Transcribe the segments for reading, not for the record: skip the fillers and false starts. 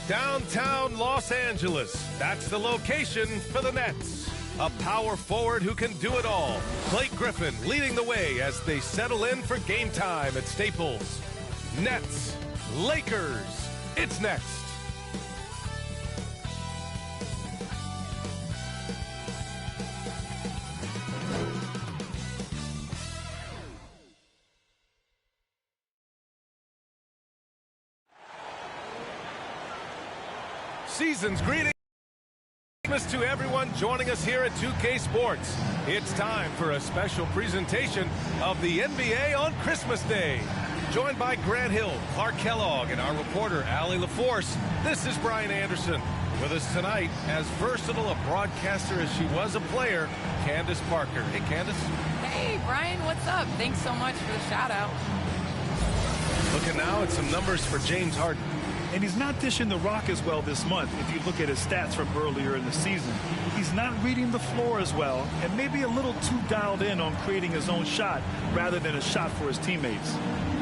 Downtown Los Angeles. That's the location for the Nets. A power forward who can do it all. Blake Griffin leading the way as they settle in for game time at Staples. Nets, Lakers. It's next. Season's greetings to everyone joining us here at 2K Sports. It's time for a special presentation of the NBA on Christmas Day. Joined by Grant Hill, Clark Kellogg, and our reporter, Allie LaForce, this is Brian Anderson. With us tonight, as versatile a broadcaster as she was a player, Candace Parker. Hey, Candace. Hey, Brian, what's up? Thanks so much for the shout-out. Looking now at some numbers for James Harden. And he's not dishing the rock as well this month if you look at his stats from earlier in the season. He's not reading the floor as well and maybe a little too dialed in on creating his own shot rather than a shot for his teammates.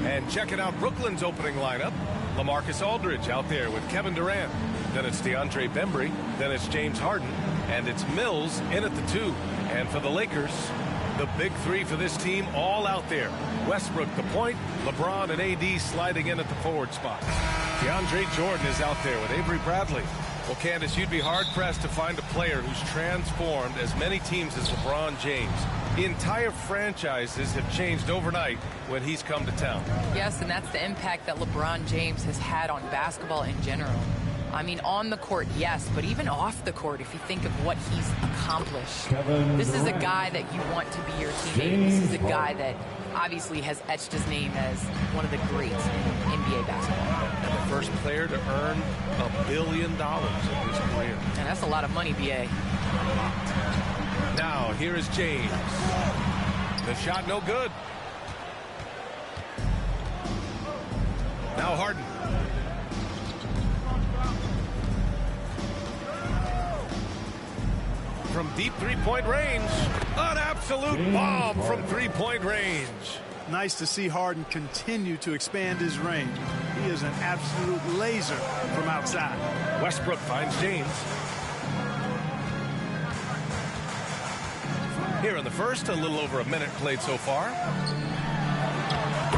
And checking out Brooklyn's opening lineup, LaMarcus Aldridge out there with Kevin Durant. Then it's DeAndre Bembry. Then it's James Harden. And it's Mills in at the 2. And for the Lakers, the big three for this team all out there. Westbrook the point, LeBron and AD sliding in at the forward spot. DeAndre Jordan is out there with Avery Bradley. Well, Candace, you'd be hard-pressed to find a player who's transformed as many teams as LeBron James. Entire franchises have changed overnight when he's come to town. Yes, and that's the impact that LeBron James has had on basketball in general. I mean, on the court, yes, but even off the court, if you think of what he's accomplished. This is a guy that you want to be your teammate. This is a guy that obviously has etched his name as one of the greats in NBA basketball. And the first player to earn $1 billion in his career. And that's a lot of money, B.A. Now, here is James. The shot no good. Now Harden. From deep three-point range. An absolute bomb from three-point range. Nice to see Harden continue to expand his range. He is an absolute laser from outside. Westbrook finds James. Here in the first, a little over a minute played so far.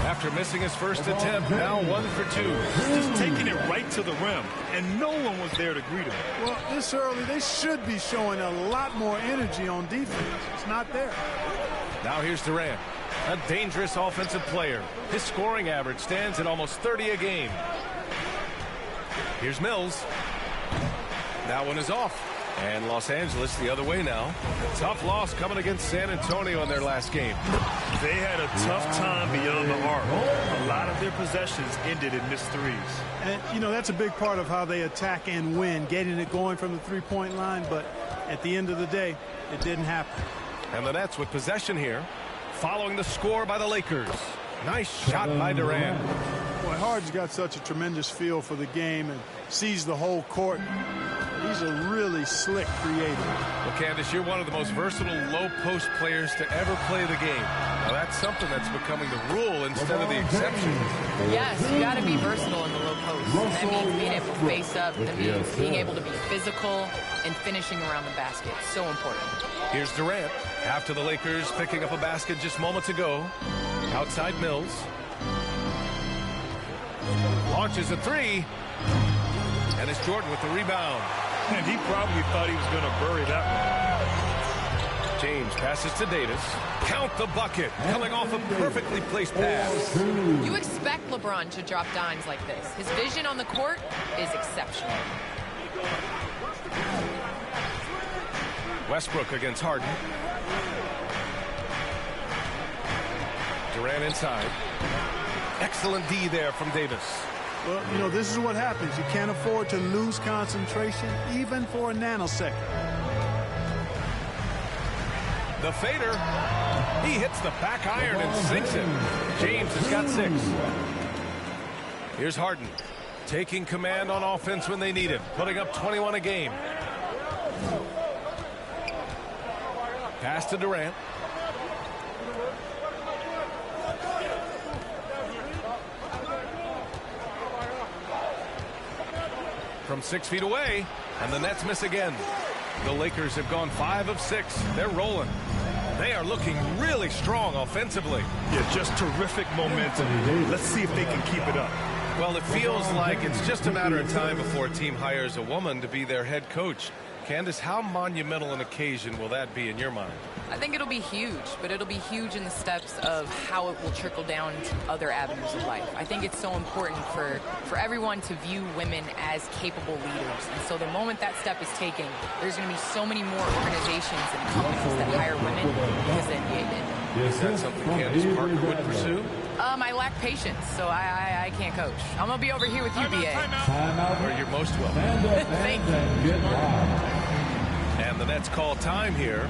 After missing his first attempt, now 1 for 2. Just taking it right to the rim, and no one was there to greet him. Well, this early, they should be showing a lot more energy on defense. It's not there. Now here's Durant, a dangerous offensive player. His scoring average stands at almost 30 a game. Here's Mills. That one is off. And Los Angeles the other way now. Tough loss coming against San Antonio in their last game. They had a tough time beyond the arc. A lot of their possessions ended in missed threes. And, you know, that's a big part of how they attack and win, getting it going from the three-point line. But at the end of the day, it didn't happen. And the Nets with possession here, following the score by the Lakers. Nice shot by Durant. Boy, Harden's got such a tremendous feel for the game and sees the whole court. He's a really slick creator. Well, Candace, you're one of the most versatile low-post players to ever play the game. Now, that's something that's becoming the rule instead of the exception. Yes, you got to be versatile in the low post. That means being able to face up. That means being able to be physical and finishing around the basket. So important. Here's Durant. After the Lakers picking up a basket just moments ago. Outside Mills. Launches a three. And it's Jordan with the rebound. And he probably thought he was going to bury that one. James passes to Davis. Count the bucket. Coming off a perfectly placed pass. You expect LeBron to drop dimes like this. His vision on the court is exceptional. Westbrook against Harden. Durant inside. Excellent D there from Davis. Well, you know, this is what happens. You can't afford to lose concentration, even for a nanosecond. The fader. He hits the back iron and sinks it. James has got 6. Here's Harden. Taking command on offense when they need it. Putting up 21 a game. Pass to Durant. from 6 feet away, and the Nets miss again. The Lakers have gone 5 of 6. They're rolling. They are looking really strong offensively. Yeah, just terrific momentum. Let's see if they can keep it up. Well, it feels like it's just a matter of time before a team hires a woman to be their head coach. Candace, how monumental an occasion will that be in your mind? I think it'll be huge, but it'll be huge in the steps of how it will trickle down to other avenues of life. I think it's so important for everyone to view women as capable leaders. And so the moment that step is taken, there's going to be so many more organizations and companies that hire women because the NBA did. Is that something Candace Parker would pursue? I lack patience, so I can't coach. I'm going to be over here with you, BA. Where you're most welcome. Thank you. And the Nets call time here.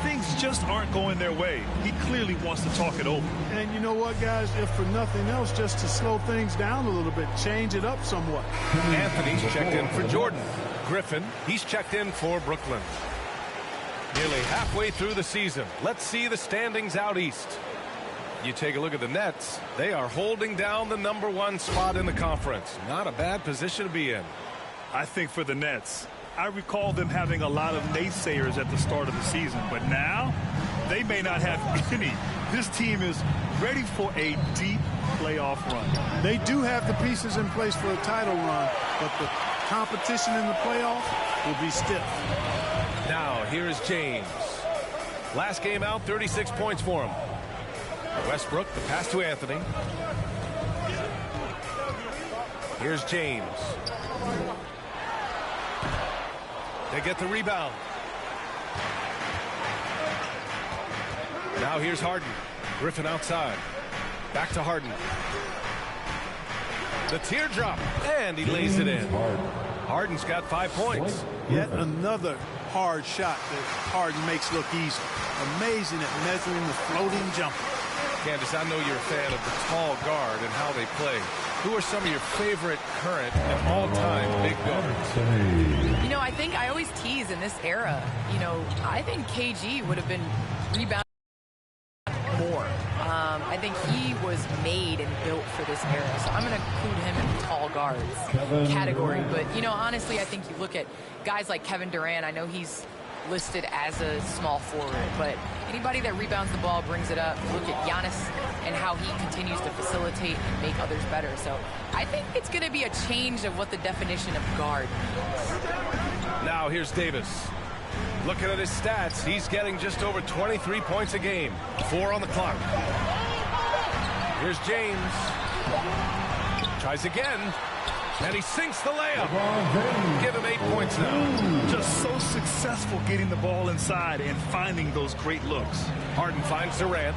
Things just aren't going their way. He clearly wants to talk it over. And you know what, guys? If for nothing else, just to slow things down a little bit, change it up somewhat. Anthony's checked in for Jordan. Griffin, he's checked in for Brooklyn. Nearly halfway through the season. Let's see the standings out east. You take a look at the Nets. They are holding down the #1 spot in the conference. Not a bad position to be in. I think for the Nets, I recall them having a lot of naysayers at the start of the season, but now they may not have any. This team is ready for a deep playoff run. They do have the pieces in place for a title run, but the competition in the playoff will be stiff. Now, here is James. Last game out, 36 points for him. Westbrook, the pass to Anthony. Here's James. They get the rebound. Now here's Harden. Griffin outside. Back to Harden. The teardrop, and he lays it in. Harden's got 5 points. Yet another hard shot that Harden makes look easy. Amazing at measuring the floating jumper. Candace, I know you're a fan of the tall guard and how they play. Who are some of your favorite current and all-time big guards? You know, I think I always tease in this era, you know, I think KG would have been rebounding more. I think he was made and built for this era. So I'm going to include him in the tall guards category. But, you know, honestly, I think you look at guys like Kevin Durant. I know he's listed as a small forward, but anybody that rebounds the ball, brings it up. Look at Giannis and how he continues to facilitate and make others better. So I think it's going to be a change of what the definition of guard means. Now here's Davis. Looking at his stats, he's getting just over 23 points a game. 4 on the clock. Here's James. Tries again. And he sinks the layup. Give him 8 points now. Just so successful getting the ball inside and finding those great looks. Harden finds Durant.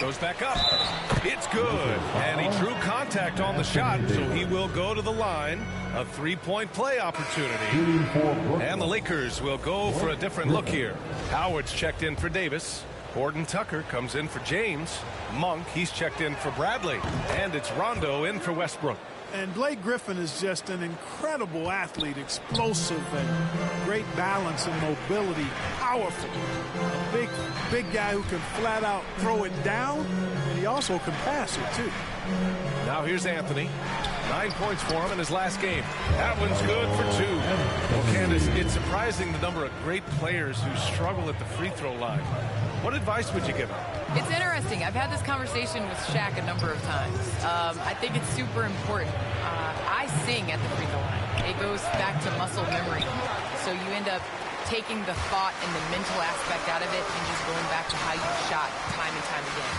Goes back up. It's good. And he drew contact on the shot, so he will go to the line. A 3-point play opportunity. And the Lakers will go for a different look here. Howard's checked in for Davis. Gordon Tucker comes in for James. Monk, he's checked in for Bradley. And it's Rondo in for Westbrook. And Blake Griffin is just an incredible athlete, explosive and great balance and mobility, powerful. A big guy who can flat out throw it down, and he also can pass it too. Now here's Anthony. 9 points for him in his last game. That one's good for 2. Well, Candace, it's surprising the number of great players who struggle at the free throw line. What advice would you give him? It's interesting. I've had this conversation with Shaq a number of times. I think it's super important. I sing at the free throw line. It goes back to muscle memory. So you end up taking the thought and the mental aspect out of it and just going back to how you shot time and time again.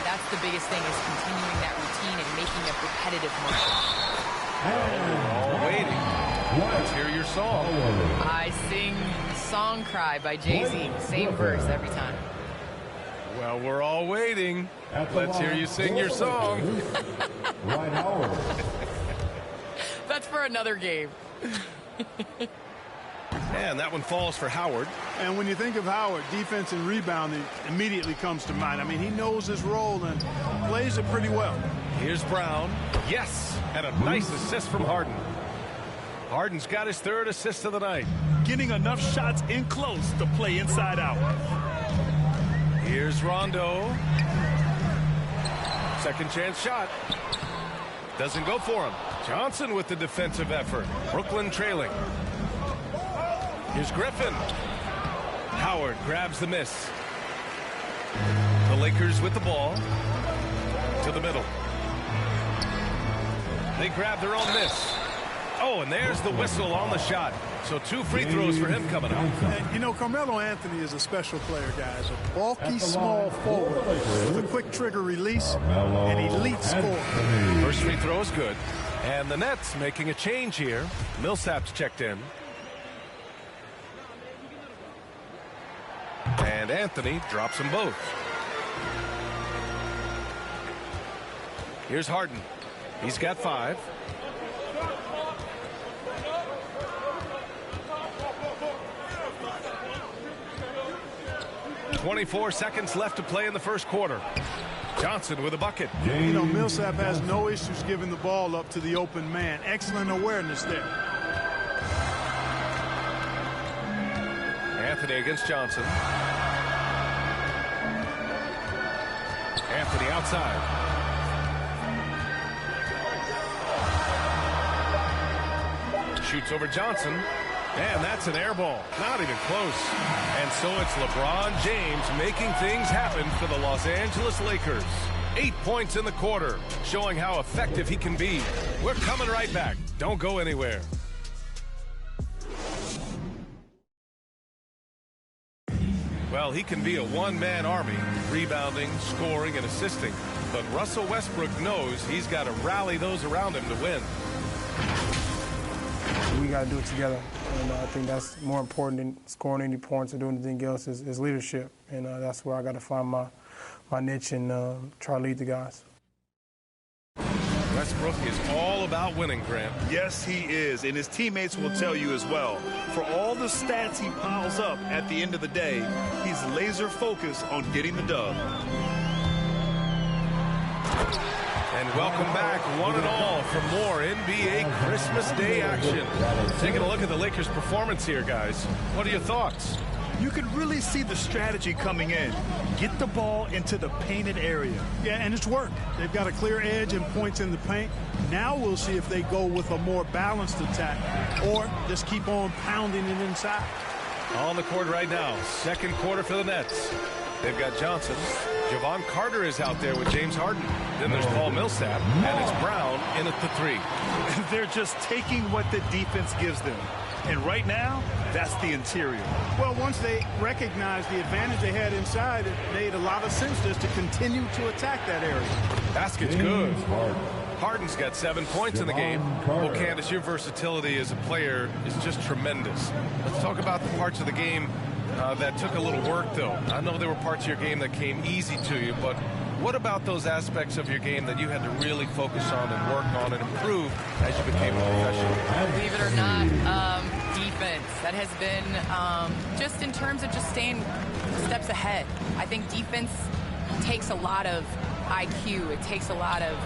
That's the biggest thing, is continuing that routine and making it repetitive motion. All waiting. Let's hear your song. I sing Song Cry by Jay-Z. Same verse every time. Well, we're all waiting. Let's hear you sing your song. Right, Howard. That's for another game. And that one falls for Howard. And when you think of Howard, defense and rebounding immediately comes to mind. I mean, he knows his role and plays it pretty well. Here's Brown. Yes, and a nice assist from Harden. Harden's got his 3rd assist of the night. Getting enough shots in close to play inside out. Here's Rondo. Second chance shot. Doesn't go for him. Johnson with the defensive effort. Brooklyn trailing. Here's Griffin. Howard grabs the miss. The Lakers with the ball. To the middle. They grab their own miss. Oh, and there's the whistle on the shot. So 2 free throws for him coming up. And, you know, Carmelo Anthony is a special player, guys. A bulky, small forward with a quick trigger release and elite score. First free throw is good. And the Nets making a change here. Millsap's checked in. And Anthony drops them both. Here's Harden. He's got 5. .24 seconds left to play in the first quarter. Johnson with a bucket. You know, Millsap has no issues giving the ball up to the open man. Excellent awareness there. Anthony against Johnson. Anthony outside. Shoots over Johnson. And that's an air ball. Not even close. And so it's LeBron James making things happen for the Los Angeles Lakers. 8 points in the quarter, showing how effective he can be. We're coming right back. Don't go anywhere. Well, he can be a one-man army, rebounding, scoring, and assisting. But Russell Westbrook knows he's got to rally those around him to win. We got to do it together, and I think that's more important than scoring any points or doing anything else is leadership, and that's where I got to find my niche and try to lead the guys. Westbrook is all about winning, Grant. Yes, he is, and his teammates will tell you as well. For all the stats he piles up at the end of the day, he's laser focused on getting the dub. And welcome back, one and all, for more NBA Christmas Day action. Taking a look at the Lakers' performance here, guys. What are your thoughts? You can really see the strategy coming in. Get the ball into the painted area. Yeah, and it's worked. They've got a clear edge and points in the paint. Now we'll see if they go with a more balanced attack or just keep on pounding it inside. On the court right now, second quarter for the Nets. They've got Johnson. Javon Carter is out there with James Harden. Then there's Paul Millsap, and it's Brown in at the 3. They're just taking what the defense gives them. And right now, that's the interior. Well, once they recognized the advantage they had inside, it made a lot of sense just to continue to attack that area. Basket's good. Harden's got 7 points in the game. Well, Candace, your versatility as a player is just tremendous. Let's talk about the parts of the game that took a little work, though. I know there were parts of your game that came easy to you, but what about those aspects of your game that you had to really focus on and work on and improve as you became a professional? Believe it or not, defense. That has been just in terms of just staying steps ahead. I think defense takes a lot of IQ. It takes a lot of,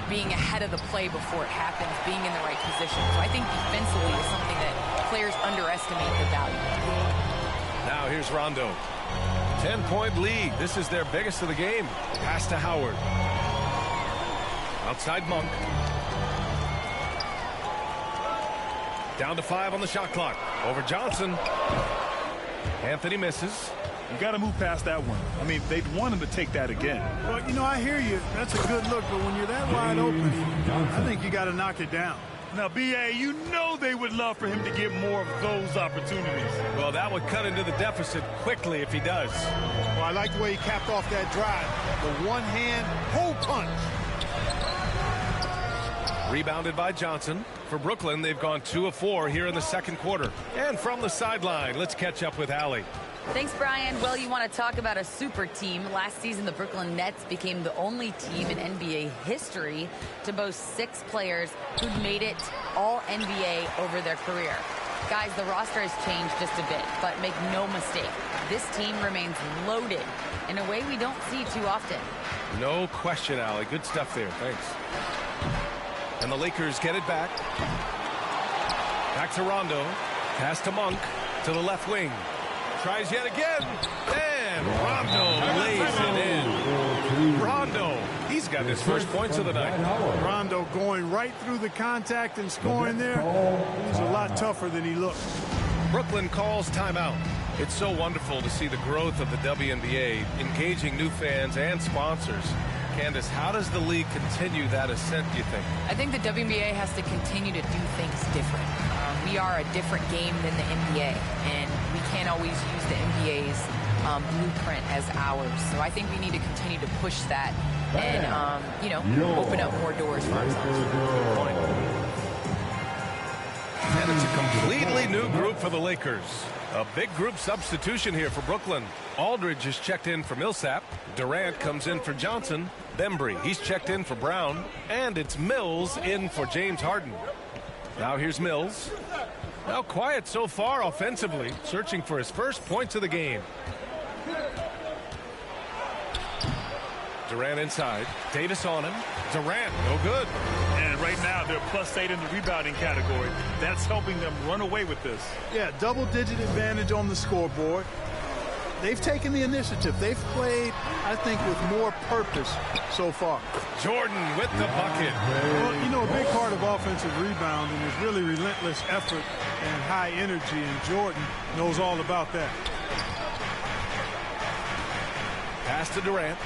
being ahead of the play before it happens, being in the right position. So I think defensively is something that players underestimate the value of. Now here's Rondo. 10-point lead. This is their biggest of the game. Pass to Howard. Outside Monk. Down to 5 on the shot clock. Over Johnson. Anthony misses. You got to move past that one. I mean, they'd want him to take that again. Well, I hear you. That's a good look, but when you're that wide open, I think you got to knock it down. Now, B.A., you know they would love for him to get more of those opportunities. Well, that would cut into the deficit quickly if he does. Well, I like the way he capped off that drive. The one-hand hole punch. Rebounded by Johnson. For Brooklyn, they've gone 2 of 4 here in the second quarter. And from the sideline, let's catch up with Allie. Thanks, Brian. Well, you want to talk about a super team. Last season, the Brooklyn Nets became the only team in NBA history to boast 6 players who'd made it all NBA over their career. Guys, the roster has changed just a bit, but make no mistake, this team remains loaded in a way we don't see too often. No question, Allie. Good stuff there. Thanks. And the Lakers get it back. Back to Rondo. Pass to Monk to the left wing. Tries yet again, and Rondo lays it in. Rondo, he He's got his first points of the night. Rondo going right through the contact and scoring there. He's a lot tougher than he looked. Brooklyn calls timeout. It's so wonderful to see the growth of the WNBA, engaging new fans and sponsors. Candace, how does the league continue that ascent, do you think? I think the WNBA has to continue to do things different. We are a different game than the NBA, and we can't always use the NBA's blueprint as ours. So I think we need to continue to push that and, you know, open up more doors for ourselves. And it's a completely new group for the Lakers. A big group substitution here for Brooklyn. Aldridge is checked in for Millsap. Durant comes in for Johnson. Bembry, he's checked in for Brown. And it's Mills in for James Harden. Now here's Mills. Now quiet so far offensively, searching for his first points of the game. Durant inside. Davis on him. Durant, no good. And right now, they're +8 in the rebounding category. That's helping them run away with this. Yeah, double-digit advantage on the scoreboard. They've taken the initiative. They've played, I think, with more purpose so far. Jordan with the bucket. Well, you know, a big part of offensive rebounding is really relentless effort and high energy, and Jordan knows all about that. Pass to Durant.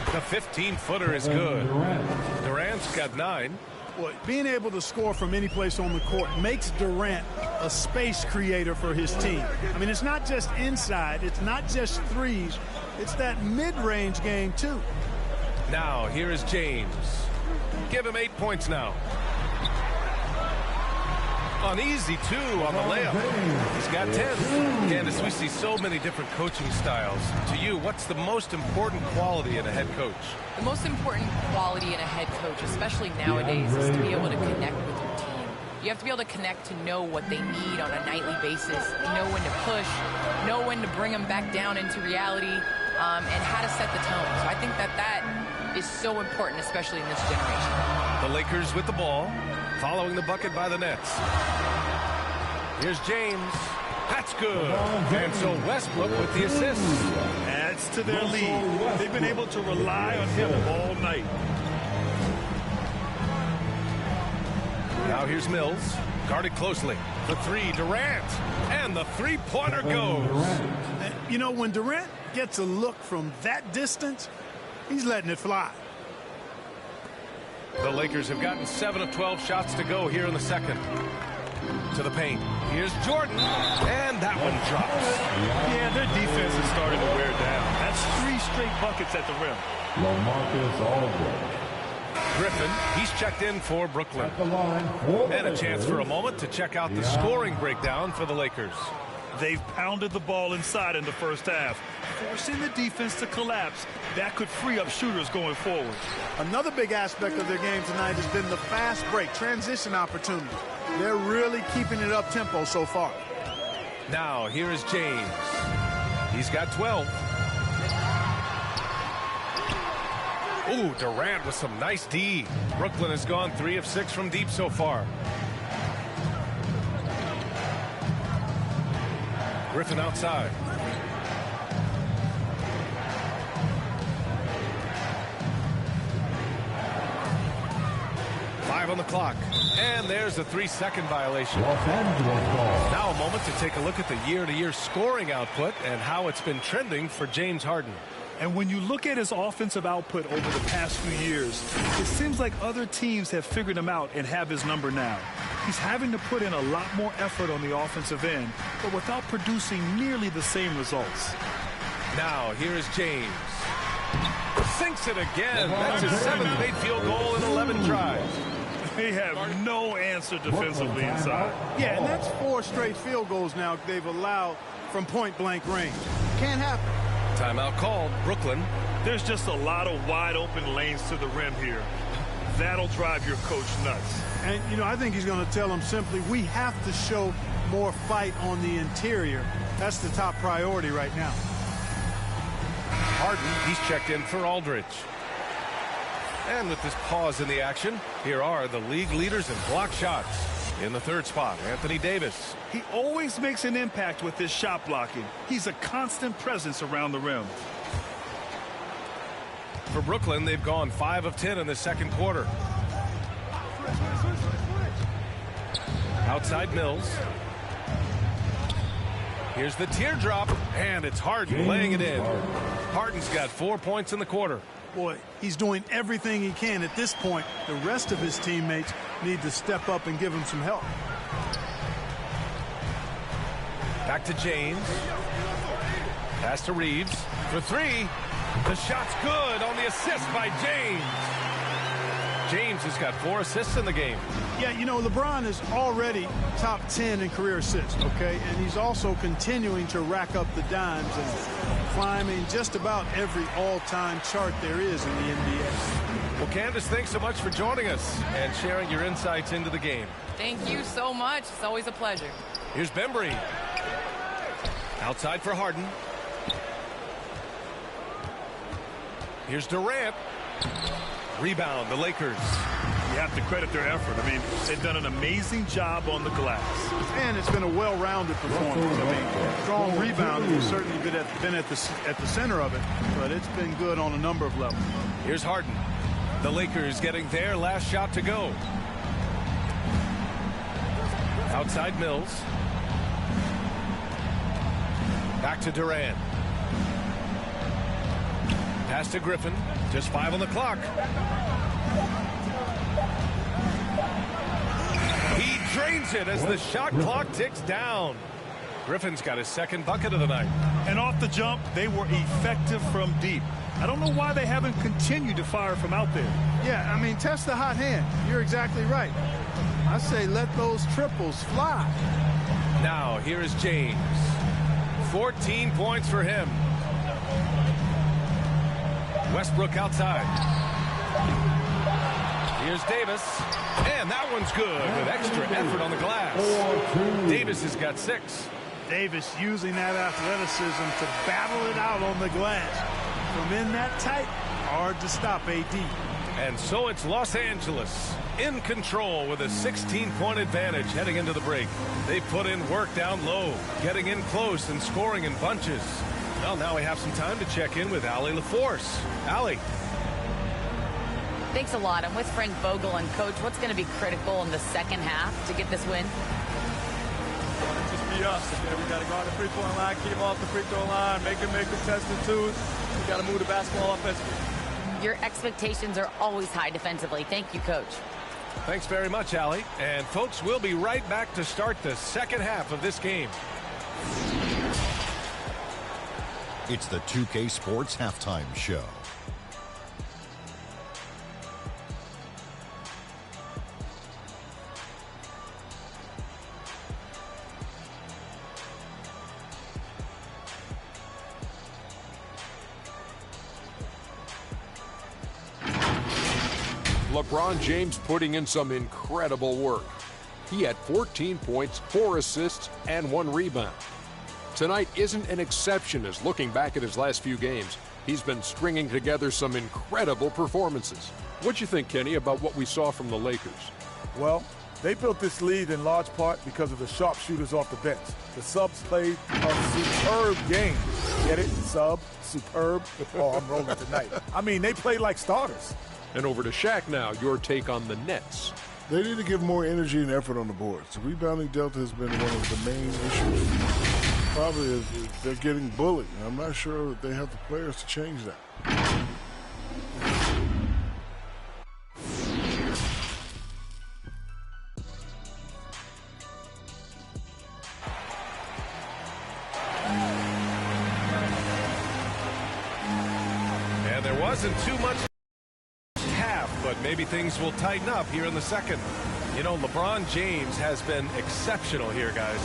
The 15-footer is good. Durant's got 9. Well, being able to score from any place on the court makes Durant a space creator for his team. I mean, it's not just inside. It's not just threes. It's that mid-range game, too. Now, here is James. Give him 8 points now. An easy 2 on the layup. He's got 10. Candace, we see so many different coaching styles. To you, what's the most important quality in a head coach? The most important quality in a head coach, especially nowadays, is to be able to connect with your team. You have to be able to connect to know what they need on a nightly basis, know when to push, know when to bring them back down into reality, and how to set the tone. So I think that is so important, especially in this generation. The Lakers with the ball, following the bucket by the Nets. Here's James. That's good. And so Westbrook with the assist. Adds to their lead. They've been able to rely on him all night. Now here's Mills. Guarded closely. The 3, Durant. And the three-pointer goes. You know, when Durant gets a look from that distance, he's letting it fly. The Lakers have gotten 7 of 12 shots to go here in the second. To the paint. Here's Jordan. And that one drops. Yeah, their defense is starting to wear down. That's 3 straight buckets at the rim. LaMarcus Aldridge. Griffin, he's checked in for Brooklyn. And a chance for a moment to check out the scoring breakdown for the Lakers. They've pounded the ball inside in the first half, forcing the defense to collapse. That could free up shooters going forward. Another big aspect of their game tonight has been the fast break, transition opportunity. They're really keeping it up tempo so far. Now, here is James. He's got 12. Ooh, Durant with some nice D. Brooklyn has gone 3 of 6 from deep so far. Griffin outside. Five on the clock. And there's a 3-second violation. Now a moment to take a look at the year-to-year scoring output and how it's been trending for James Harden. And when you look at his offensive output over the past few years, it seems like other teams have figured him out and have his number now. He's having to put in a lot more effort on the offensive end, but without producing nearly the same results. Now, here is James. Sinks it again. That's his 7th made field goal in 11 tries. They have no answer defensively inside. Yeah, and that's 4 straight field goals now they've allowed from point-blank range. Can't happen. Timeout called. Brooklyn. There's just a lot of wide-open lanes to the rim here. That'll drive your coach nuts. And, you know, I think he's going to tell them simply, we have to show more fight on the interior. That's the top priority right now. Harden, he's checked in for Aldridge. And with this pause in the action, here are the league leaders in block shots. In the third spot, Anthony Davis. He always makes an impact with his shot blocking. He's a constant presence around the rim. For Brooklyn, they've gone 5 of 10 in the second quarter. Outside Mills. Here's the teardrop, and it's Harden laying it in. Harden's got 4 points in the quarter. Boy, he's doing everything he can at this point. The rest of his teammates need to step up and give him some help. Back to James. Pass to Reeves for 3. The shot's good on the assist by James. James has got 4 assists in the game. Yeah, you know, LeBron is already top 10 in career assists, okay? And he's also continuing to rack up the dimes and climbing just about every all-time chart there is in the NBA. Well, Candace, thanks so much for joining us and sharing your insights into the game. Thank you so much. It's always a pleasure. Here's Bembry. Outside for Harden. Here's Durant. Rebound, the Lakers. You have to credit their effort. I mean, they've done an amazing job on the glass. And it's been a well-rounded performance. I mean, strong rebounding has certainly been at the center of it, but it's been good on a number of levels. Here's Harden. The Lakers getting their last shot to go. Outside Mills. Back to Durant. Pass to Griffin. Just 5 on the clock. He drains it as the shot clock ticks down. Griffin's got his second bucket of the night. And off the jump, they were effective from deep. I don't know why they haven't continued to fire from out there. Yeah, I mean, test the hot hand. You're exactly right. I say let those triples fly. Now, here is James. 14 points for him. Westbrook outside. Here's Davis. And that one's good with extra effort on the glass. Davis has got 6. Davis using that athleticism to battle it out on the glass. From in that tight, hard to stop AD. And so it's Los Angeles in control with a 16-point advantage heading into the break. They put in work down low, getting in close and scoring in bunches. Well, now we have some time to check in with Allie LaForce. Allie. Thanks a lot. I'm with Frank Vogel. And, Coach, what's going to be critical in the second half to get this win? Just be us. Okay? We got to go on the free-throw line, keep them off the free-throw line, make them contested twos. We got to move the basketball offensively. Your expectations are always high defensively. Thank you, Coach. Thanks very much, Allie. And, folks, we'll be right back to start the second half of this game. It's the 2K Sports Halftime Show. LeBron James putting in some incredible work. He had 14 points, 4 assists, and 1 rebound. Tonight isn't an exception as looking back at his last few games, he's been stringing together some incredible performances. What you think, Kenny, about what we saw from the Lakers? Well, they built this lead in large part because of the sharpshooters off the bench. The subs played a superb game. Get it? Sub, superb. Oh, I'm rolling tonight. I mean, they played like starters. And over to Shaq now, your take on the Nets. They need to give more energy and effort on the boards. The rebounding delta has been one of the main issues. Probably is they're getting bullied. I'm not sure that they have the players to change that. And there wasn't too much half, but maybe things will tighten up here in the second. You know, LeBron James has been exceptional here, guys.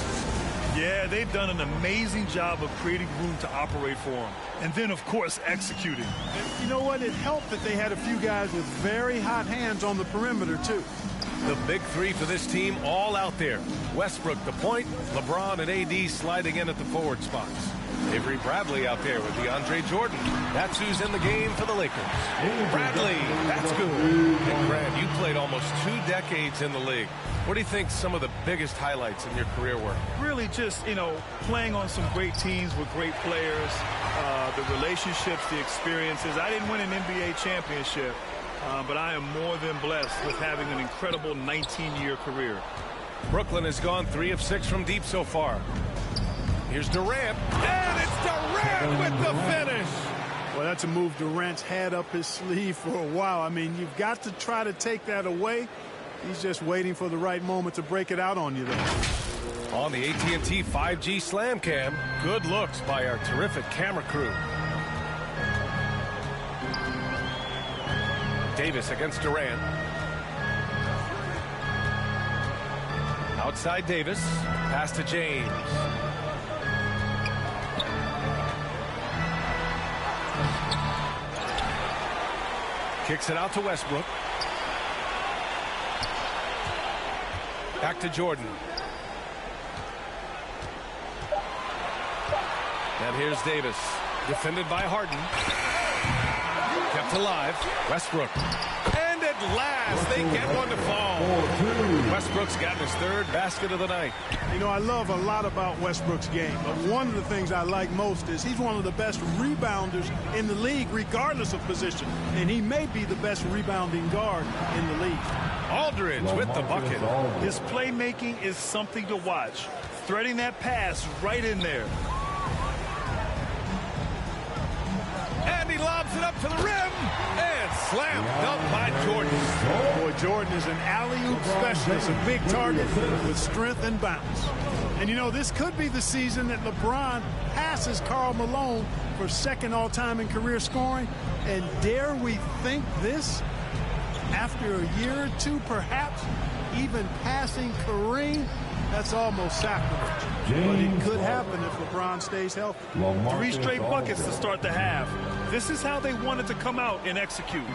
Yeah, they've done an amazing job of creating room to operate for him. And then, of course, executing. And you know what? It helped that they had a few guys with very hot hands on the perimeter, too. The big three for this team all out there. Westbrook the point, LeBron and AD sliding in at the forward spots. Avery Bradley out there with DeAndre Jordan. That's who's in the game for the Lakers. Bradley, that's good. And Grant, you played almost 2 decades in the league. What do you think some of the biggest highlights in your career were? Really just, playing on some great teams with great players, the relationships, the experiences. I didn't win an NBA championship, but I am more than blessed with having an incredible 19-year career. Brooklyn has gone 3 of 6 from deep so far. Here's Durant, and it's Durant with the finish. Well, that's a move Durant's had up his sleeve for a while. I mean, you've got to try to take that away. He's just waiting for the right moment to break it out on you there. On the AT&T 5G Slam Cam, good looks by our terrific camera crew. Davis against Durant. Outside Davis, pass to James. Kicks it out to Westbrook. Back to Jordan. And here's Davis. Defended by Harden. Kept alive. Westbrook. And at last, they get one to fall. Westbrook's gotten his 3rd basket of the night. I love a lot about Westbrook's game, but one of the things I like most is he's one of the best rebounders in the league, regardless of position. And he may be the best rebounding guard in the league. Aldridge with the bucket. His playmaking is something to watch. Threading that pass right in there. And he lobs it up to the rim. And slam dunk by Jordan. Boy, Jordan is an alley-oop specialist, a big target with strength and bounce. And this could be the season that LeBron passes Karl Malone for 2nd all-time in career scoring. And dare we think this? After a year or 2, perhaps even passing Kareem, that's almost sacrilege. But it could happen if LeBron stays healthy. 3 straight buckets to start the half. This is how they wanted to come out and execute.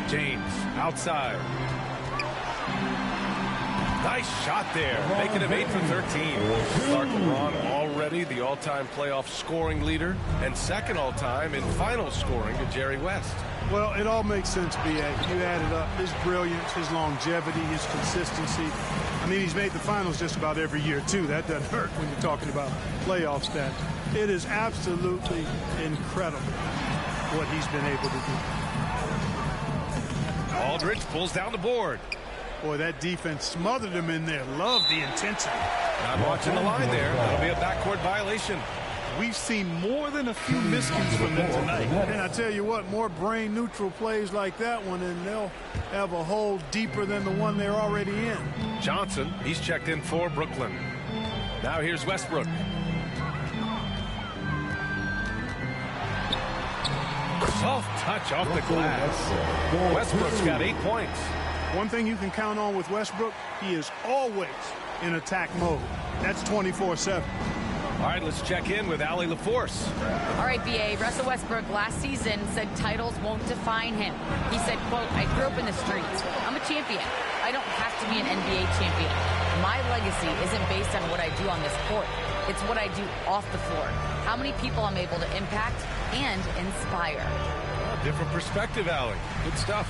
James outside. Nice shot there, making him 8 for 13. Clark LeBron already the all-time playoff scoring leader and 2nd all-time in final scoring to Jerry West. Well, it all makes sense, B.A. You add it up. His brilliance, his longevity, his consistency. I mean, he's made the finals just about every year, too. That doesn't hurt when you're talking about playoff stats. It is absolutely incredible what he's been able to do. Aldridge pulls down the board. Boy, that defense smothered him in there. Love the intensity. Not watching the line there. That'll be a backcourt violation. We've seen more than a few miscues from them tonight. And I tell you what, more brain-neutral plays like that one, and they'll have a hole deeper than the one they're already in. Johnson, he's checked in for Brooklyn. Now here's Westbrook. Soft touch off the glass. Westbrook's got 8 points. One thing you can count on with Westbrook, he is always in attack mode. That's 24/7. All right, let's check in with Allie LaForce. All right, B.A. Russell Westbrook last season said titles won't define him. He said, quote, "I grew up in the streets. I'm a champion. I don't have to be an NBA champion. My legacy isn't based on what I do on this court. It's what I do off the floor. How many people I'm able to impact and inspire." Well, different perspective, Allie. Good stuff.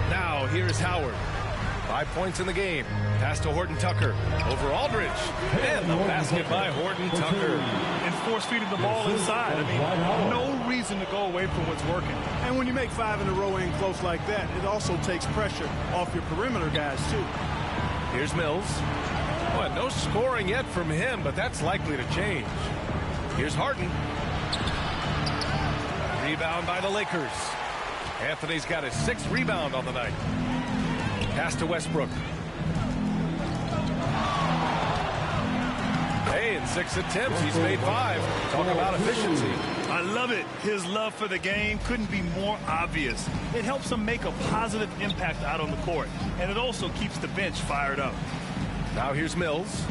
Now, here's Howard. 5 points in the game. Pass to Horton Tucker. Over Aldridge. And the basket by Horton Tucker. And force-feeding the ball inside. I mean, no reason to go away from what's working. And when you make 5 in a row in close like that, it also takes pressure off your perimeter guys, too. Here's Mills. Well, no scoring yet from him, but that's likely to change. Here's Harden. Rebound by the Lakers. Anthony's got his 6th rebound on the night. Pass to Westbrook. Hey, in 6 attempts, he's made 5. Talk about efficiency. I love it. His love for the game couldn't be more obvious. It helps him make a positive impact out on the court, and it also keeps the bench fired up. Now here's Mills.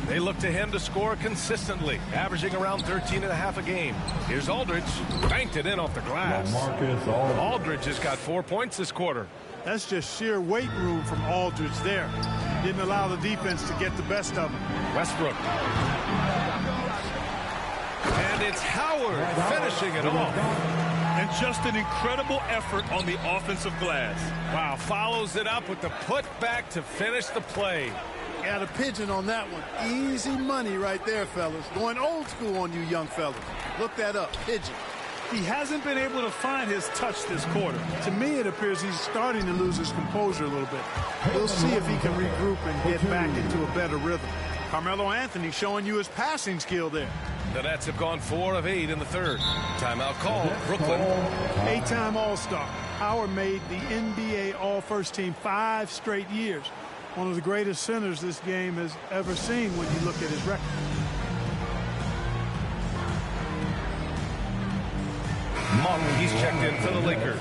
They look to him to score consistently, averaging around 13.5 a game. Here's Aldridge. Banked it in off the glass. Aldridge has got 4 points this quarter. That's just sheer weight room from Aldridge there. Didn't allow the defense to get the best of him. Westbrook. And it's Howard finishing it off. And just an incredible effort on the offensive glass. Wow, follows it up with the putback to finish the play. Got a pigeon on that one. Easy money right there, fellas. Going old school on you young fellas. Look that up, pigeon. He hasn't been able to find his touch this quarter. To me, it appears he's starting to lose his composure a little bit. We'll see if he can regroup and get back into a better rhythm. Carmelo Anthony showing you his passing skill there. The Nets have gone 4 of 8 in the third. Timeout called. Brooklyn. 8-time All-Star. Howard made the NBA All-First Team 5 straight years. One of the greatest centers this game has ever seen when you look at his record. Monk, he's checked in for the Lakers.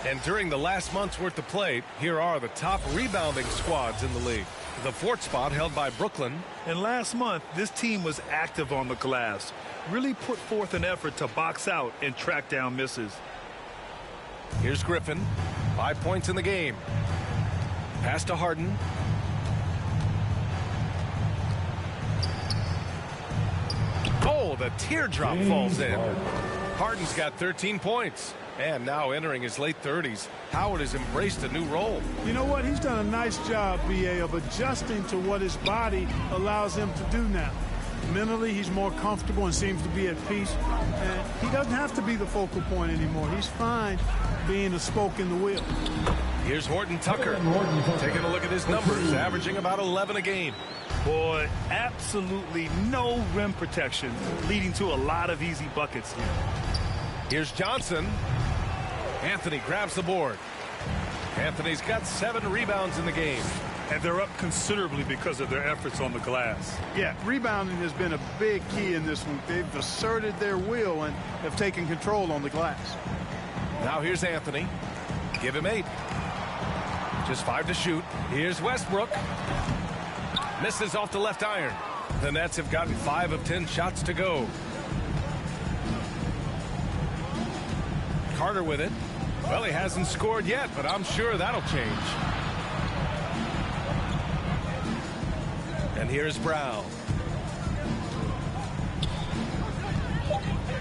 And during the last month's worth of play, here are the top rebounding squads in the league. The 4th spot held by Brooklyn. And last month, this team was active on the glass. Really put forth an effort to box out and track down misses. Here's Griffin. 5 points in the game. Pass to Harden. Oh, the teardrop falls in. Harden's got 13 points. And now entering his late 30s, Howard has embraced a new role. You know what? He's done a nice job, B.A., of adjusting to what his body allows him to do now. Mentally, he's more comfortable and seems to be at peace. And he doesn't have to be the focal point anymore. He's fine being a spoke in the wheel. Here's Horton Tucker. Taking a look at his numbers, averaging about 11 a game. Boy, absolutely no rim protection, leading to a lot of easy buckets here. Here's Johnson. Anthony grabs the board. Anthony's got 7 rebounds in the game. And they're up considerably because of their efforts on the glass. Yeah, rebounding has been a big key in this one. They've asserted their will and have taken control on the glass. Now here's Anthony. Give him 8. Just 5 to shoot. Here's Westbrook. Misses off the left iron. The Nets have gotten 5 of 10 shots to go. Carter with it. Well, he hasn't scored yet, but I'm sure that'll change. And here's Brown.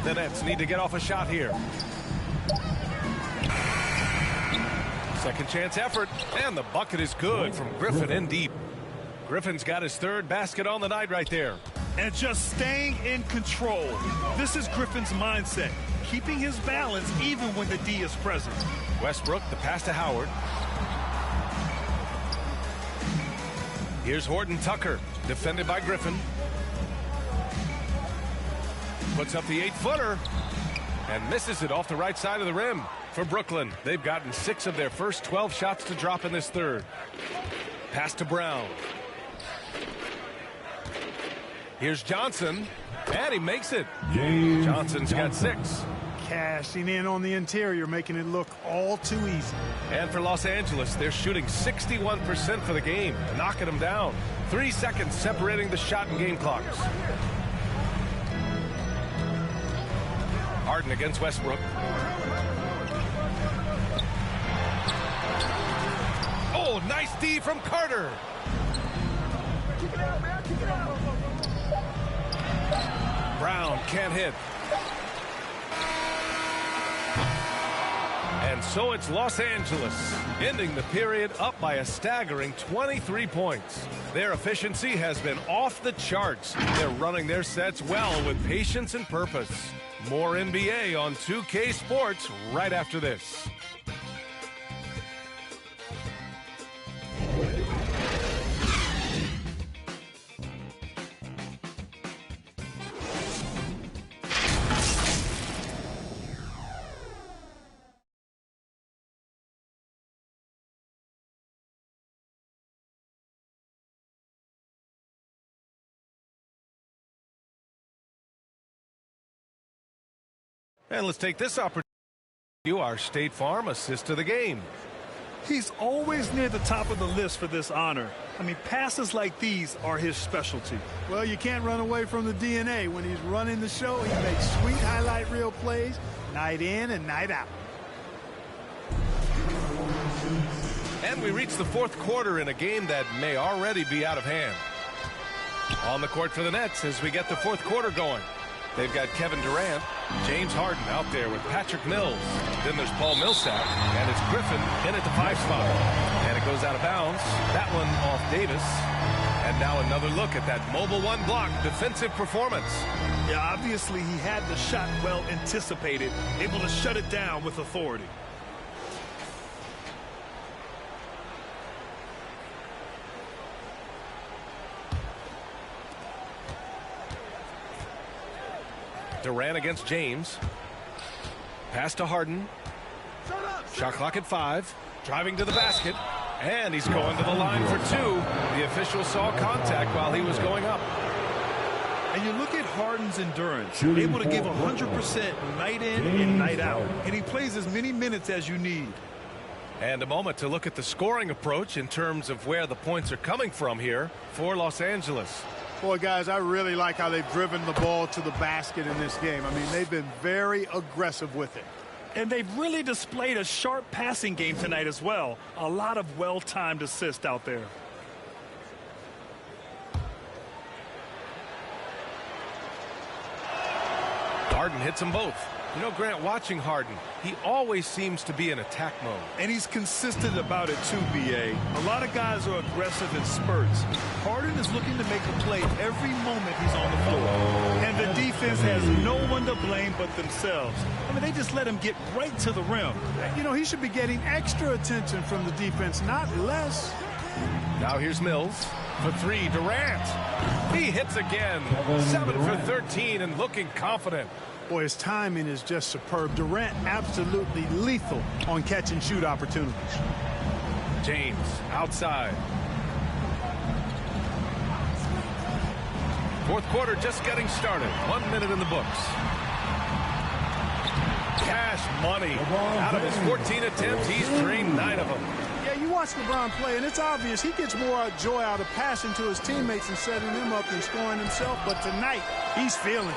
The Nets need to get off a shot here. Second chance effort, and the bucket is good from Griffin in deep. Griffin's got his 3rd basket on the night right there. And just staying in control. This is Griffin's mindset, keeping his balance even when the D is present. Westbrook, the pass to Howard. Here's Horton Tucker, defended by Griffin. Puts up the 8-footer and misses it off the right side of the rim. For Brooklyn, they've gotten 6 of their first 12 shots to drop in this third. Pass to Brown. Here's Johnson, and he makes it. Johnson's got 6. Cashing in on the interior, making it look all too easy. And for Los Angeles, they're shooting 61% for the game, knocking them down. 3 seconds separating the shot and game clocks. Harden against Westbrook. Oh, nice D from Carter. Brown can't hit. And so it's Los Angeles, ending the period up by a staggering 23 points. Their efficiency has been off the charts. They're running their sets well with patience and purpose. More NBA on 2K Sports right after this. And let's take this opportunity to our State Farm assist of the game. He's always near the top of the list for this honor. I mean, passes like these are his specialty. Well, you can't run away from the DNA. When he's running the show, he makes sweet highlight reel plays night in and night out. And we reach the fourth quarter in a game that may already be out of hand. On the court for the Nets as we get the fourth quarter going. They've got Kevin Durant, James Harden out there with Patrick Mills. Then there's Paul Millsap, and it's Griffin in at the 5 spot. And it goes out of bounds. That one off Davis. And now another look at that mobile one block defensive performance. Yeah, obviously he had the shot well anticipated, able to shut it down with authority. Durant against James. Pass to Harden. Shot clock at 5. Driving to the basket. And he's going to the line for 2. The official saw contact while he was going up. And you look at Harden's endurance, able to give 100% night in and night out. And he plays as many minutes as you need. And a moment to look at the scoring approach in terms of where the points are coming from here for Los Angeles. Boy, guys, I really like how they've driven the ball to the basket in this game. I mean, they've been very aggressive with it. And they've really displayed a sharp passing game tonight as well. A lot of well-timed assists out there. Harden hits them both. You know, Grant, watching Harden, he always seems to be in attack mode. And he's consistent about it too, B.A. A lot of guys are aggressive in spurts. Harden is looking to make a play every moment he's on the floor. And the defense has no one to blame but themselves. I mean, they just let him get right to the rim. You know, he should be getting extra attention from the defense, not less. Now here's Mills for 3. Durant. He hits again. 7 for 13 and looking confident. Boy, his timing is just superb. Durant absolutely lethal on catch and shoot opportunities. James outside. Fourth quarter just getting started. 1 minute in the books. Cash money. Out of his 14 attempts, he's drained 9 of them. Yeah, you watch LeBron play, and it's obvious he gets more joy out of passing to his teammates and setting them up than scoring himself. But tonight, he's feeling it.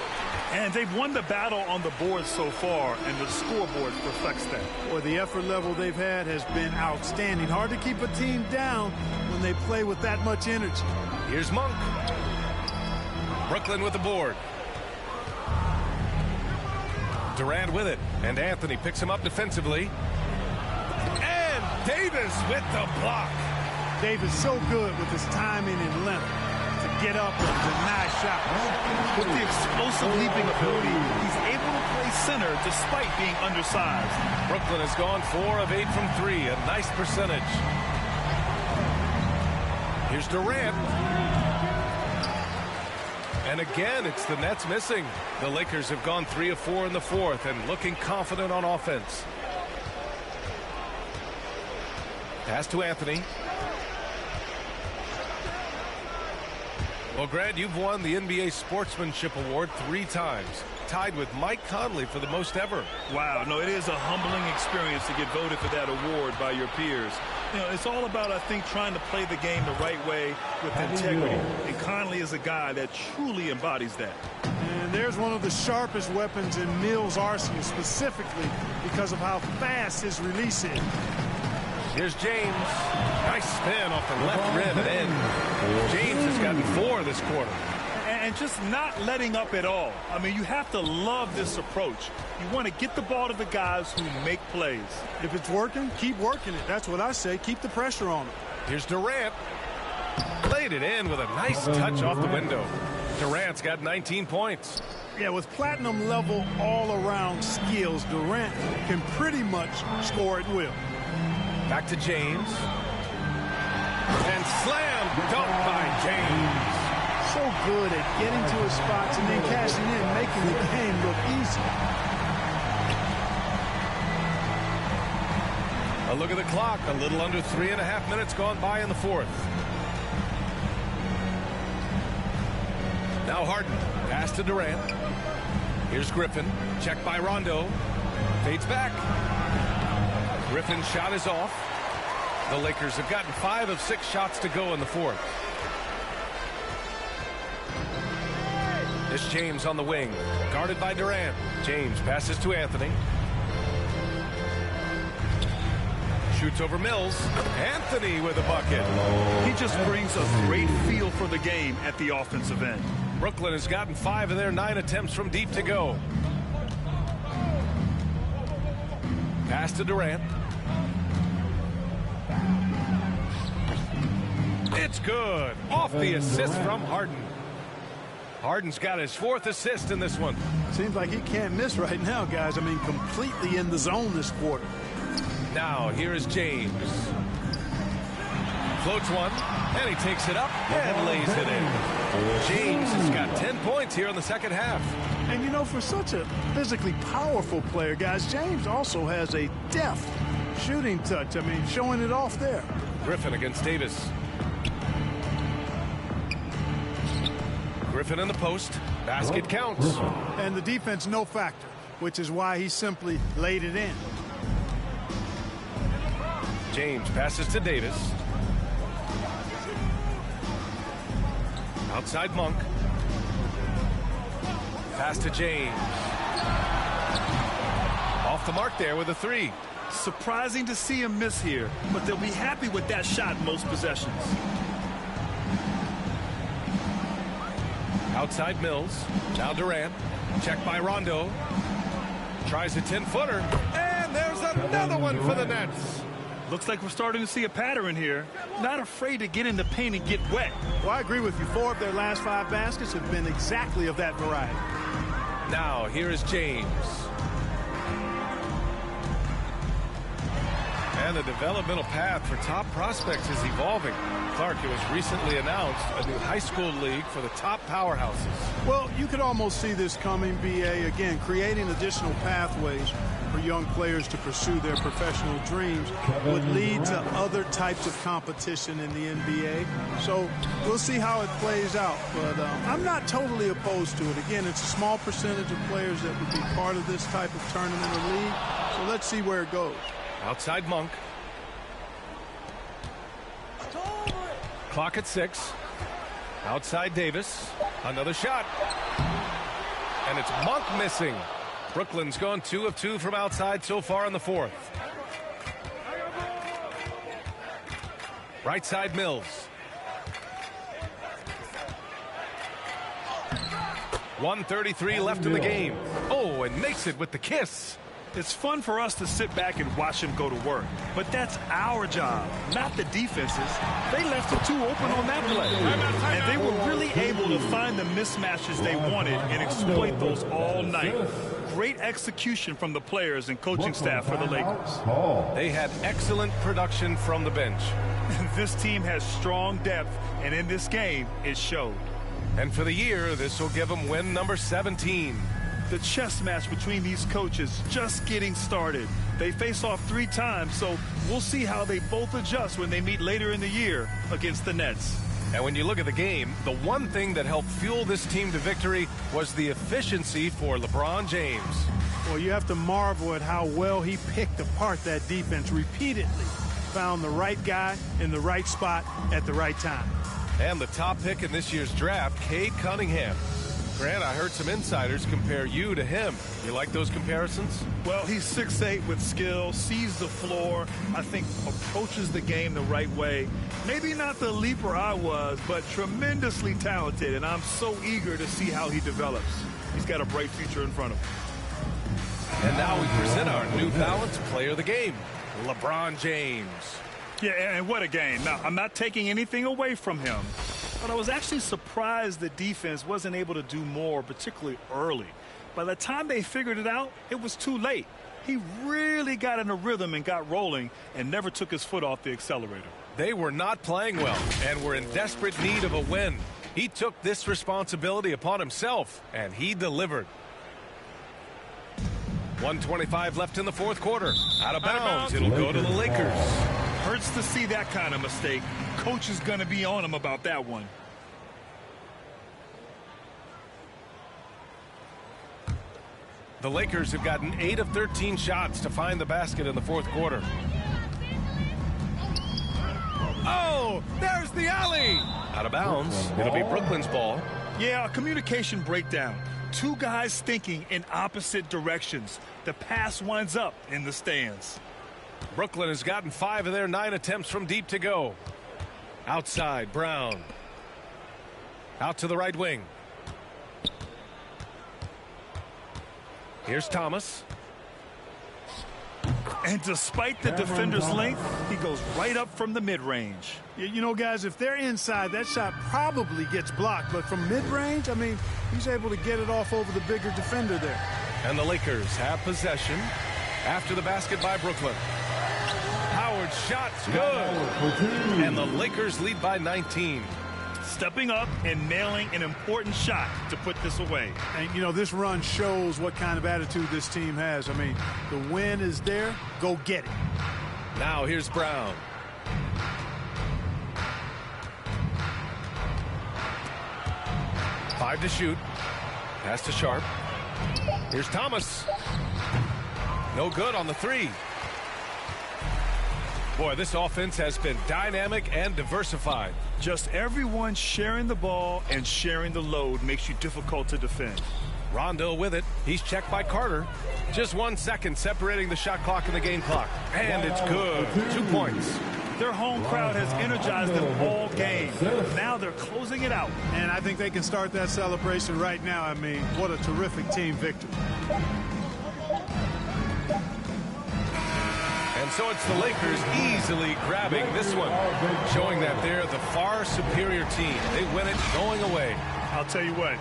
And they've won the battle on the board so far, and the scoreboard reflects that. Boy, the effort level they've had has been outstanding. Hard to keep a team down when they play with that much energy. Here's Monk. Brooklyn with the board. Durant with it, and Anthony picks him up defensively. And Davis with the block. Davis so good with his timing and length to get up and deny shots. With the explosive leaping ability, he's able to play center despite being undersized. Brooklyn has gone 4 of 8 from 3, a nice percentage. Here's Durant. And again, it's the Nets missing. The Lakers have gone 3 of 4 in the fourth and looking confident on offense. Pass to Anthony. Well, Grant, you've won the NBA Sportsmanship Award 3 times, tied with Mike Conley for the most ever. Wow, no, it is a humbling experience to get voted for that award by your peers. You know, it's all about, I think, trying to play the game the right way with integrity. And Conley is a guy that truly embodies that. And there's one of the sharpest weapons in Mills' arsenal, specifically because of how fast his release is. Here's James. Nice spin off the left rim and in. James has gotten 4 this quarter. And just not letting up at all. I mean, you have to love this approach. You want to get the ball to the guys who make plays. If it's working, keep working it. That's what I say. Keep the pressure on it. Here's Durant. Laid it in with a nice touch off the window. Durant's got 19 points. Yeah, with platinum level all-around skills, Durant can pretty much score at will. Back to James. And slam dunk by James. So good at getting to his spots and then cashing in, making the game look easy. A look at the clock. A little under 3.5 minutes gone by in the fourth. Now Harden. Pass to Durant. Here's Griffin. Checked by Rondo. Fades back. Griffin's shot is off. The Lakers have gotten 5 of 6 shots to go in the fourth. It's James on the wing, guarded by Durant. James passes to Anthony. Shoots over Mills. Anthony with a bucket. He just brings a great feel for the game at the offensive end. Brooklyn has gotten 5 of their 9 attempts from deep to go. Pass to Durant. It's good. Off the assist from Harden. Harden's got his 4th assist in this one. Seems like he can't miss right now, guys. I mean, completely in the zone this quarter. Now, here is James. Floats one, and he takes it up and lays it in. James has got 10 points here in the second half. And, you know, for such a physically powerful player, guys, James also has a deft shooting touch. I mean, showing it off there. Griffin against Davis. Griffin in the post. Basket counts. And the defense no factor, which is why he simply laid it in. James passes to Davis. Outside Monk. Pass to James. Off the mark there with a 3. Surprising to see him miss here, but they'll be happy with that shot most possessions. Outside Mills. Now Durant. Check by Rondo. Tries a 10-footer. And there's another one for the Nets. Looks like we're starting to see a pattern here. Not afraid to get in the paint and get wet. Well, I agree with you. 4 of their last 5 baskets have been exactly of that variety. Now, here is James. And the developmental path for top prospects is evolving. Clark, it was recently announced a new high school league for the top powerhouses. Well, you could almost see this coming, BA, again, creating additional pathways for young players to pursue their professional dreams would lead to other types of competition in the NBA. So we'll see how it plays out. But I'm not totally opposed to it. Again, it's a small percentage of players that would be part of this type of tournament or league. So let's see where it goes. Outside Monk. Clock at 6. Outside Davis. Another shot. And it's Monk missing. Brooklyn's gone 2 of 2 from outside so far in the fourth. Right side Mills. 1:33 left in the game. Oh, and makes it with the kiss. It's fun for us to sit back and watch him go to work, but that's our job, not the defense's. They left the 2 open on that play, and they were really able to find the mismatches they wanted and exploit those all night. Great execution from the players and coaching staff for the Lakers. They had excellent production from the bench. This team has strong depth, and in this game, it showed. And for the year, this will give them win number 17. The chess match between these coaches just getting started. They face off 3 times, so we'll see how they both adjust when they meet later in the year against the Nets. And when you look at the game, the one thing that helped fuel this team to victory was the efficiency for LeBron James. Well, you have to marvel at how well he picked apart that defense repeatedly. Found the right guy in the right spot at the right time. And the top pick in this year's draft, Cade Cunningham. Grant, I heard some insiders compare you to him. You like those comparisons? Well, he's 6'8" with skill, sees the floor, I think approaches the game the right way. Maybe not the leaper I was, but tremendously talented, and I'm so eager to see how he develops. He's got a bright future in front of him. And now we present our New Balance player of the game, LeBron James. Yeah, and what a game. Now, I'm not taking anything away from him, but I was actually surprised the defense wasn't able to do more, particularly early. By the time they figured it out, it was too late. He really got in a rhythm and got rolling and never took his foot off the accelerator. They were not playing well and were in desperate need of a win. He took this responsibility upon himself, and he delivered. 1:25 left in the fourth quarter. Out of bounds. It'll go to the Lakers. Hurts to see that kind of mistake. Coach is going to be on him about that one. The Lakers have gotten 8 of 13 shots to find the basket in the fourth quarter. Oh, there's the alley. Out of bounds. It'll be Brooklyn's ball. Yeah, a communication breakdown. Two guys thinking in opposite directions. The pass winds up in the stands. Brooklyn has gotten 5 of their 9 attempts from deep to go. Outside, Brown. Out to the right wing. Here's Thomas. And despite the defender's length, he goes right up from the mid-range. You know, guys, if they're inside, that shot probably gets blocked. But from mid-range, I mean, he's able to get it off over the bigger defender there. And the Lakers have possession after the basket by Brooklyn. Howard's shot's good. And the Lakers lead by 19. Stepping up and nailing an important shot to put this away. And, you know, this run shows what kind of attitude this team has. I mean, the win is there. Go get it. Now here's Brown. Five to shoot. Pass to Sharp. Here's Thomas. No good on the three. Boy, this offense has been dynamic and diversified. Just everyone sharing the ball and sharing the load makes you difficult to defend. Rondo with it. He's checked by Carter. Just 1 second separating the shot clock and the game clock. And it's good. 2 points. Their home crowd has energized them all game. Now they're closing it out. And I think they can start that celebration right now. I mean, what a terrific team victory. And so it's the Lakers easily grabbing this one, showing that they're the far superior team. They win it going away. I'll tell you what,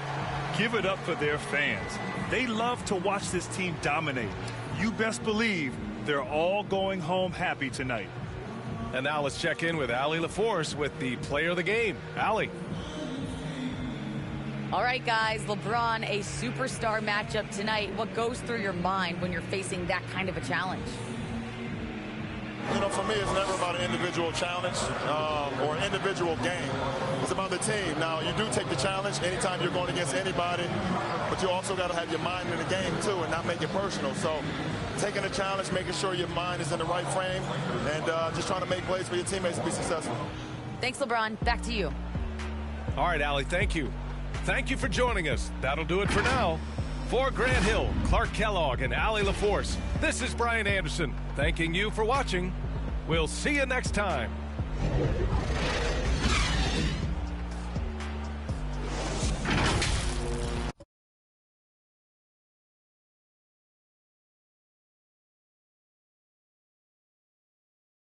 give it up for their fans. They love to watch this team dominate. You best believe they're all going home happy tonight. And now let's check in with Allie LaForce with the player of the game. Allie. All right, guys, LeBron, a superstar matchup tonight. What goes through your mind when you're facing that kind of a challenge? You know, for me, it's never about an individual challenge or individual game. It's about the team. Now, you do take the challenge anytime you're going against anybody, but you also got to have your mind in the game, too, and not make it personal. So taking a challenge, making sure your mind is in the right frame, and just trying to make plays for your teammates to be successful. Thanks, LeBron. Back to you. All right, Allie, thank you. Thank you for joining us. That'll do it for now. For Grant Hill, Clark Kellogg, and Allie LaForce, this is Brian Anderson, thanking you for watching. We'll see you next time.